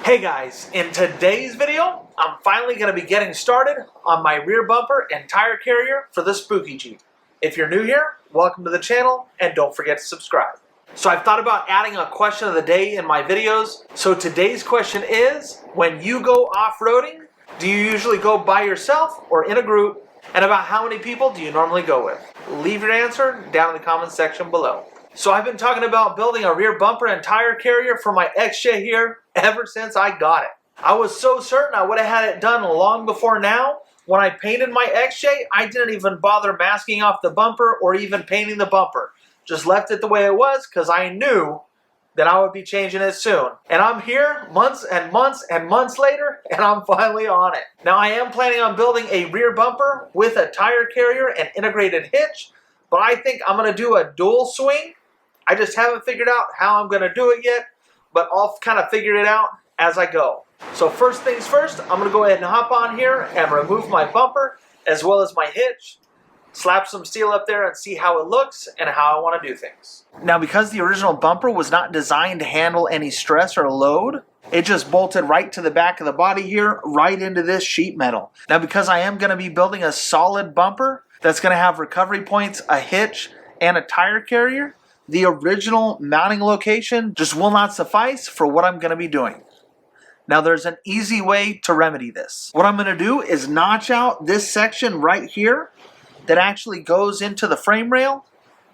Hey guys, in today's video, I'm finally going to be getting started on my rear bumper and tire carrier for the Spooky Jeep. If you're new here, welcome to the channel and don't forget to subscribe. So I've thought about adding a question of the day in my videos. So today's question is, when you go off-roading, do you usually go by yourself or in a group? And about how many people do you normally go with? Leave your answer down in the comments section below. So I've been talking about building a rear bumper and tire carrier for my XJ here ever since I got it. I was so certain I would have had it done long before now. When I painted my XJ, I didn't even bother masking off the bumper or even painting the bumper. Just left it the way it was because I knew that I would be changing it soon. And I'm here months and months and months later, and I'm finally on it. Now I am planning on building a rear bumper with a tire carrier and integrated hitch, but I think I'm going to do a dual swing. I just haven't figured out how I'm going to do it yet, but I'll kind of figure it out as I go. So first things first, I'm going to go ahead and hop on here and remove my bumper as well as my hitch, slap some steel up there and see how it looks and how I want to do things. Now because the original bumper was not designed to handle any stress or load, it just bolted right to the back of the body here, right into this sheet metal. Now because I am going to be building a solid bumper that's going to have recovery points, a hitch, and a tire carrier, the original mounting location just will not suffice for what I'm going to be doing. Now there's an easy way to remedy this. What I'm going to do is notch out this section right here that actually goes into the frame rail.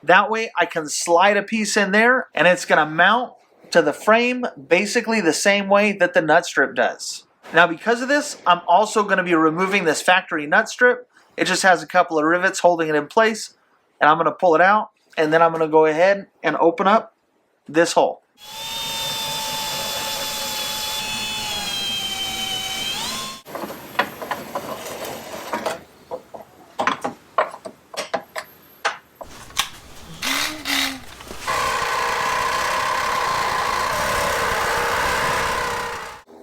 That way I can slide a piece in there and it's going to mount to the frame basically the same way that the nut strip does. Now because of this, I'm also going to be removing this factory nut strip. It just has a couple of rivets holding it in place, and I'm going to pull it out. And then I'm going to go ahead and open up this hole.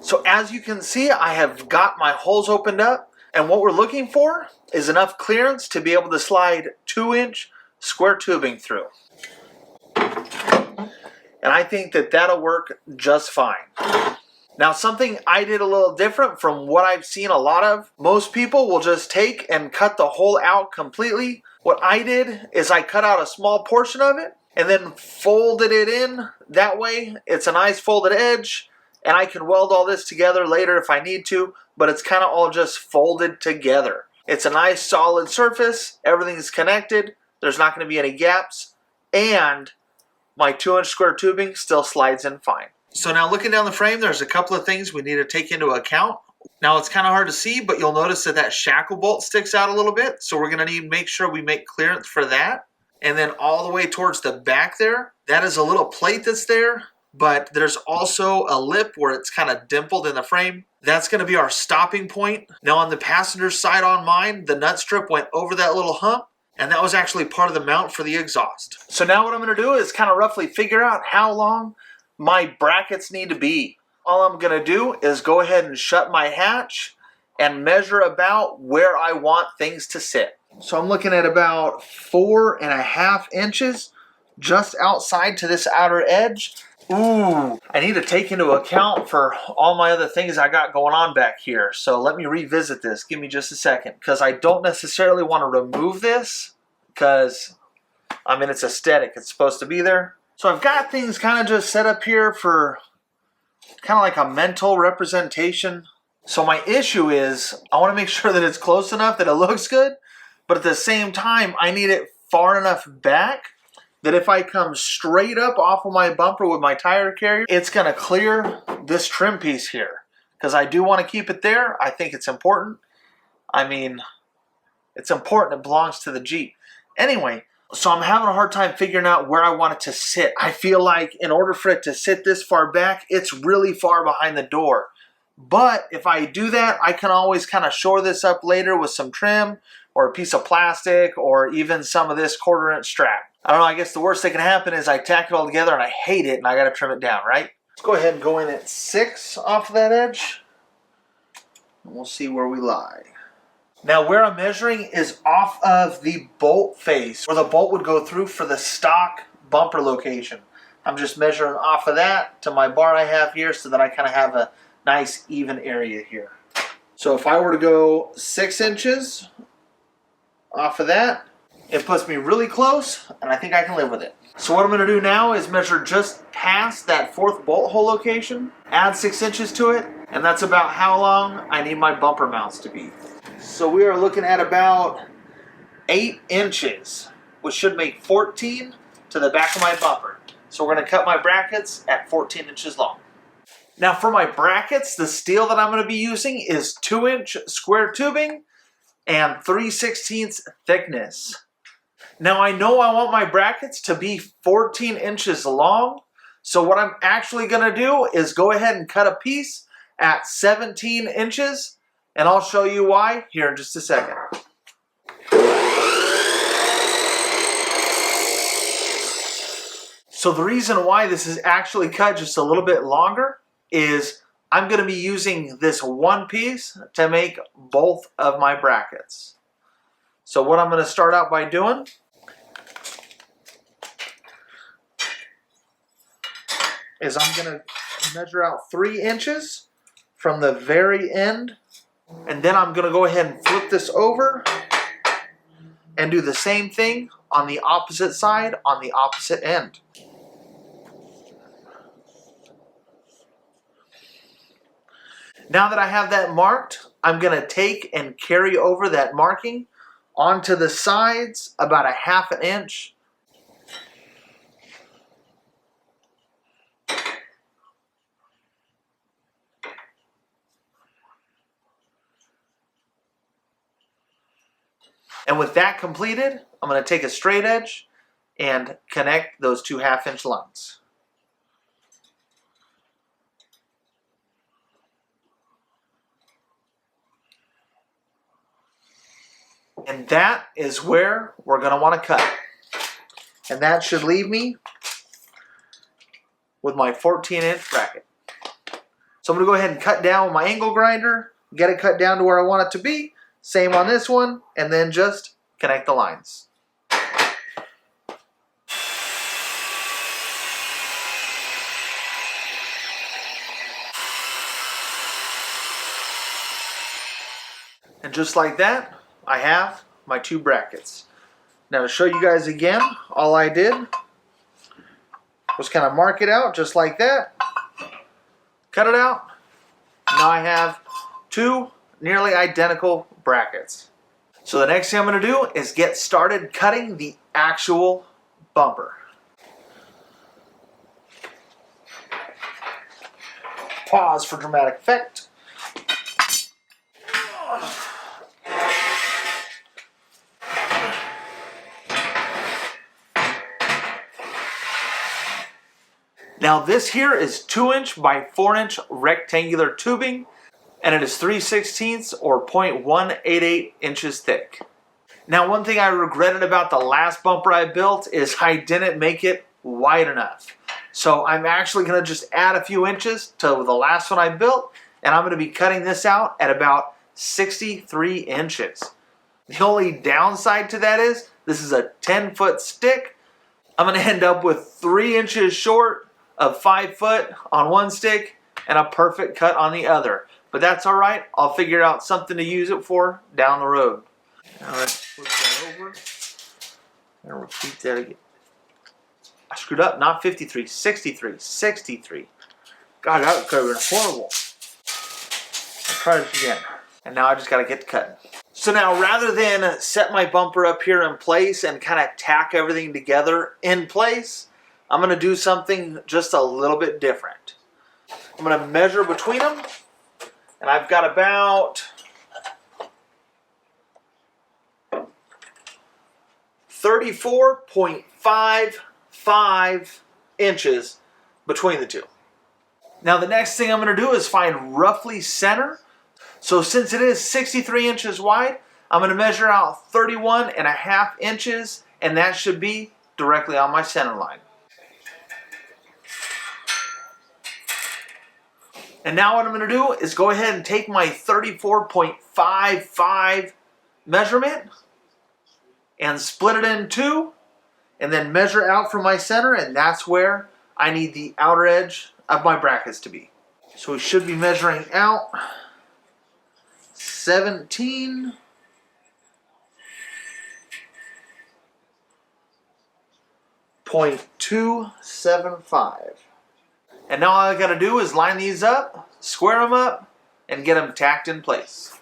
So as you can see, I have got my holes opened up, and what we're looking for is enough clearance to be able to slide 2-inch square tubing through. And I think that that'll work just fine. Now something I did a little different from what I've seen a lot of, most people will just take and cut the hole out completely. What I did is I cut out a small portion of it and then folded it in. That way it's a nice folded edge and I can weld all this together later if I need to, but it's kind of all just folded together. It's a nice solid surface, everything's connected. There's not going to be any gaps, and my 2-inch square tubing still slides in fine. So now looking down the frame, there's a couple of things we need to take into account. Now it's kind of hard to see, but you'll notice that that shackle bolt sticks out a little bit, so we're going to need to make sure we make clearance for that. And then all the way towards the back there, that is a little plate that's there, but there's also a lip where it's kind of dimpled in the frame. That's going to be our stopping point. Now on the passenger side on mine, the nut strip went over that little hump, and that was actually part of the mount for the exhaust. So now what I'm going to do is kind of roughly figure out how long my brackets need to be. All I'm going to do is go ahead and shut my hatch and measure about where I want things to sit. So I'm looking at about 4.5 inches just outside to this outer edge. Ooh, I need to take into account for all my other things I got going on back here. So let me revisit this. Give me just a second, because I don't necessarily want to remove this because, I mean, it's aesthetic. It's supposed to be there. So I've got things kind of just set up here for kind of like a mental representation. So my issue is I want to make sure that it's close enough that it looks good, but at the same time, I need it far enough back that if I come straight up off of my bumper with my tire carrier, it's going to clear this trim piece here. Because I do want to keep it there. I think it's important. I mean, it's important. It belongs to the Jeep. Anyway, so I'm having a hard time figuring out where I want it to sit. I feel like in order for it to sit this far back, it's really far behind the door. But if I do that, I can always kind of shore this up later with some trim or a piece of plastic or even some of this 1/4-inch strap. I don't know, I guess the worst that can happen is I tack it all together and I hate it and I got to trim it down, right? Let's go ahead and go in at 6 off of that edge. And we'll see where we lie. Now where I'm measuring is off of the bolt face, where the bolt would go through for the stock bumper location. I'm just measuring off of that to my bar I have here so that I kind of have a nice even area here. So if I were to go 6 inches off of that, it puts me really close, and I think I can live with it. So what I'm going to do now is measure just past that 4th bolt hole location, add 6 inches to it, and that's about how long I need my bumper mounts to be. So we are looking at about 8 inches, which should make 14 to the back of my bumper. So we're going to cut my brackets at 14 inches long. Now for my brackets, the steel that I'm going to be using is 2-inch square tubing and 3/16 thickness. Now I know I want my brackets to be 14 inches long, so what I'm actually going to do is go ahead and cut a piece at 17 inches, and I'll show you why here in just a second. So the reason why this is actually cut just a little bit longer is I'm going to be using this one piece to make both of my brackets. So what I'm going to start out by doing is I'm going to measure out 3 inches from the very end, and then I'm going to go ahead and flip this over and do the same thing on the opposite side on the opposite end. Now that I have that marked, I'm going to take and carry over that marking onto the sides about 1/2 inch. And with that completed, I'm going to take a straight edge and connect those 2 1/2 inch lines. And that is where we're going to want to cut. And that should leave me with my 14-inch bracket. So I'm going to go ahead and cut down with my angle grinder, get it cut down to where I want it to be. Same on this one, and then just connect the lines. And just like that, I have my 2 brackets. Now to show you guys again, all I did was kind of mark it out just like that, cut it out. Now I have 2 nearly identical brackets. So the next thing I'm going to do is get started cutting the actual bumper. Pause for dramatic effect. Now this here is 2-inch by 4-inch rectangular tubing, and it is 3/16 or 0.188 inches thick. Now one thing I regretted about the last bumper I built is I didn't make it wide enough. So I'm actually going to just add a few inches to the last one I built, and I'm going to be cutting this out at about 63 inches. The only downside to that is this is a 10-foot stick. I'm going to end up with 3 inches short of 5 foot on one stick and a perfect cut on the other. But that's alright, I'll figure out something to use it for down the road. Now let's flip that over and repeat that again. I screwed up, not 53, 63. God, that could have been horrible. Let's try this again. And now I just got to get to cutting. So now rather than set my bumper up here in place and kind of tack everything together in place, I'm going to do something just a little bit different. I'm going to measure between them, and I've got about 34.55 inches between the two. Now the next thing I'm going to do is find roughly center. So since it is 63 inches wide, I'm going to measure out 31.5 inches, and that should be directly on my center line. And now what I'm going to do is go ahead and take my 34.55 measurement and split it in 2, and then measure out from my center, and that's where I need the outer edge of my brackets to be. So we should be measuring out 17.275. And now all I gotta do is line these up, square them up, and get them tacked in place.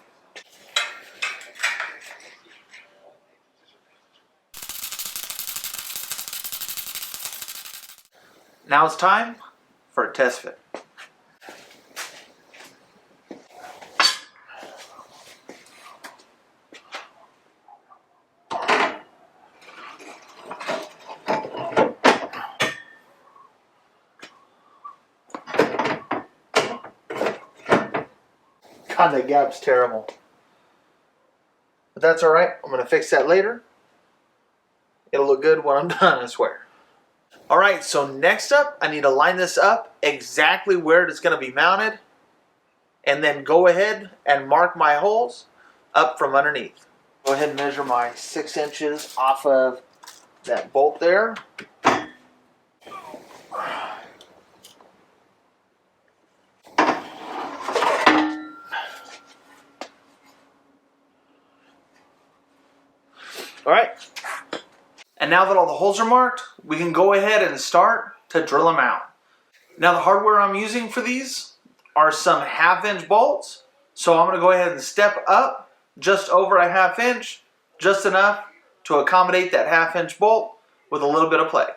Now it's time for a test fit. God, that gap's terrible. But that's alright. I'm going to fix that later. It'll look good when I'm done, I swear. Alright, so next up, I need to line this up exactly where it's going to be mounted. And then go ahead and mark my holes up from underneath. Go ahead and measure my 6 inches off of that bolt there. Alright, and now that all the holes are marked, we can go ahead and start to drill them out. Now the hardware I'm using for these are some 1/2 inch bolts. So I'm going to go ahead and step up just over a 1/2 inch, just enough to accommodate that 1/2 inch bolt with a little bit of play.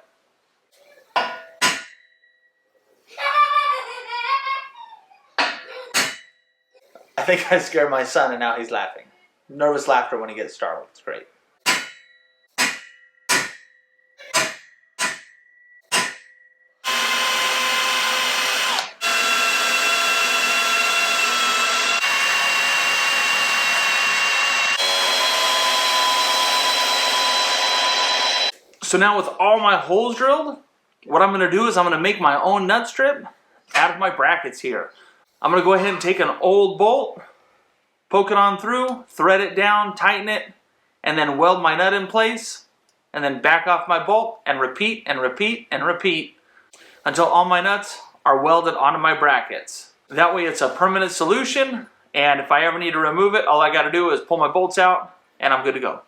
I think I scared my son and now he's laughing. Nervous laughter when he gets startled. It's great. So now with all my holes drilled, what I'm going to do is I'm going to make my own nut strip out of my brackets here. I'm going to go ahead and take an old bolt, poke it on through, thread it down, tighten it, and then weld my nut in place, and then back off my bolt and repeat and repeat and repeat until all my nuts are welded onto my brackets. That way it's a permanent solution, and if I ever need to remove it, all I got to do is pull my bolts out and I'm good to go.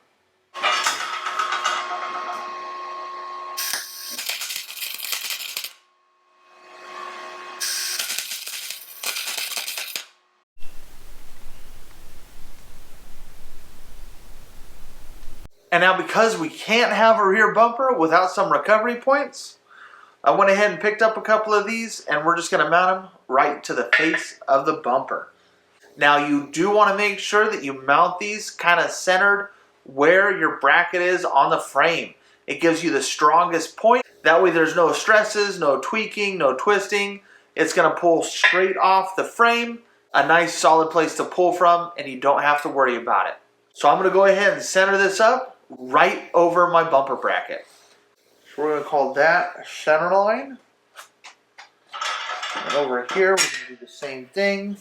And now because we can't have a rear bumper without some recovery points, I went ahead and picked up a couple of these and we're just going to mount them right to the face of the bumper. Now you do want to make sure that you mount these kind of centered where your bracket is on the frame. It gives you the strongest point. That way there's no stresses, no tweaking, no twisting. It's going to pull straight off the frame. A nice solid place to pull from and you don't have to worry about it. So I'm going to go ahead and center this up right over my bumper bracket. So we're going to call that center line. And over here we're going to do the same thing.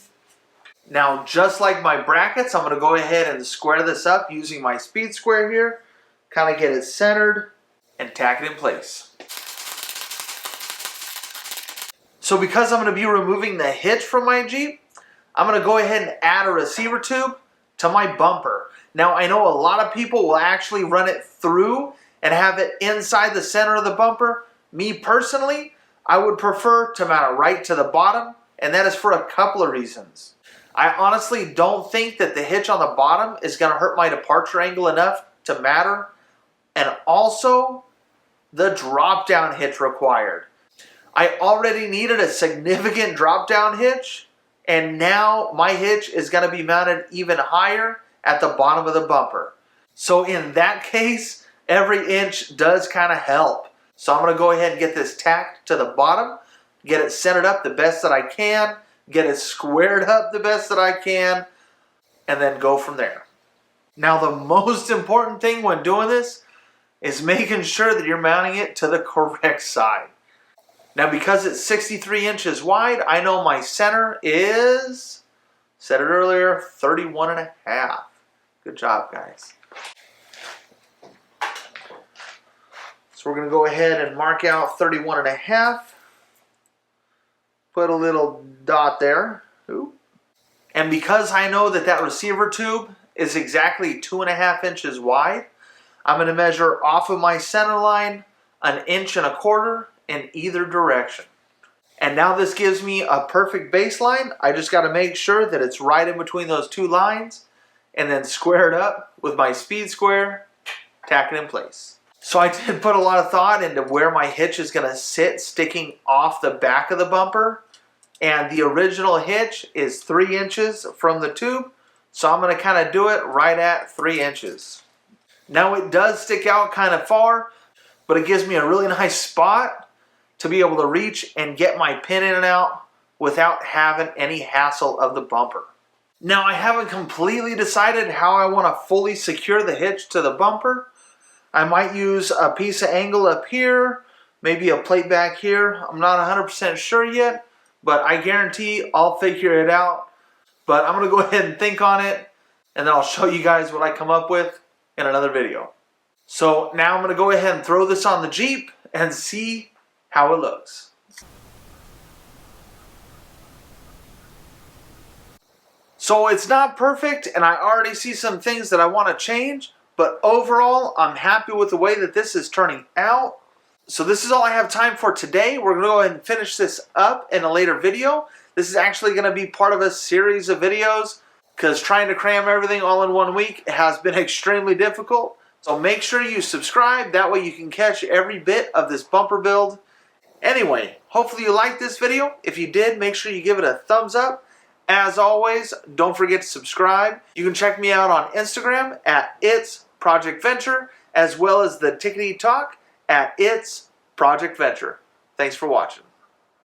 Now just like my brackets, I'm going to go ahead and square this up using my speed square here. Kind of get it centered and tack it in place. So because I'm going to be removing the hitch from my Jeep, I'm going to go ahead and add a receiver tube to my bumper. Now I know a lot of people will actually run it through and have it inside the center of the bumper. Me personally, I would prefer to mount it right to the bottom, and that is for a couple of reasons. I honestly don't think that the hitch on the bottom is going to hurt my departure angle enough to matter, and also the drop down hitch required. I already needed a significant drop down hitch, and now my hitch is going to be mounted even higher at the bottom of the bumper. So in that case, every inch does kind of help. So I'm going to go ahead and get this tacked to the bottom, get it centered up the best that I can, get it squared up the best that I can, and then go from there. Now the most important thing when doing this is making sure that you're mounting it to the correct side. Now because it's 63 inches wide, I know my center is, said it earlier, 31.5. Good job, guys. So we're going to go ahead and mark out 31.5. Put a little dot there. Ooh. And because I know that that receiver tube is exactly 2.5 inches wide, I'm going to measure off of my center line 1.25 inches in either direction. And now this gives me a perfect baseline. I just got to make sure that it's right in between those two lines and then square it up with my speed square, tack it in place. So I did put a lot of thought into where my hitch is going to sit sticking off the back of the bumper. And the original hitch is 3 inches from the tube. So I'm going to kind of do it right at 3 inches. Now it does stick out kind of far, but it gives me a really nice spot to be able to reach and get my pin in and out without having any hassle of the bumper. Now I haven't completely decided how I want to fully secure the hitch to the bumper. I might use a piece of angle up here, maybe a plate back here. I'm not 100% sure yet, but I guarantee I'll figure it out. But I'm going to go ahead and think on it, and then I'll show you guys what I come up with in another video. So now I'm going to go ahead and throw this on the Jeep and see how it looks. So it's not perfect, and I already see some things that I want to change, but overall I'm happy with the way that this is turning out. So this is all I have time for today. We're going to go ahead and finish this up in a later video. This is actually going to be part of a series of videos because trying to cram everything all in 1 week has been extremely difficult. So make sure you subscribe. That way you can catch every bit of this bumper build. Anyway, hopefully you liked this video. If you did, make sure you give it a thumbs up. As always, don't forget to subscribe. You can check me out on Instagram at It's Project Venture, as well as the Tickety Talk at It's Project Venture. Thanks for watching.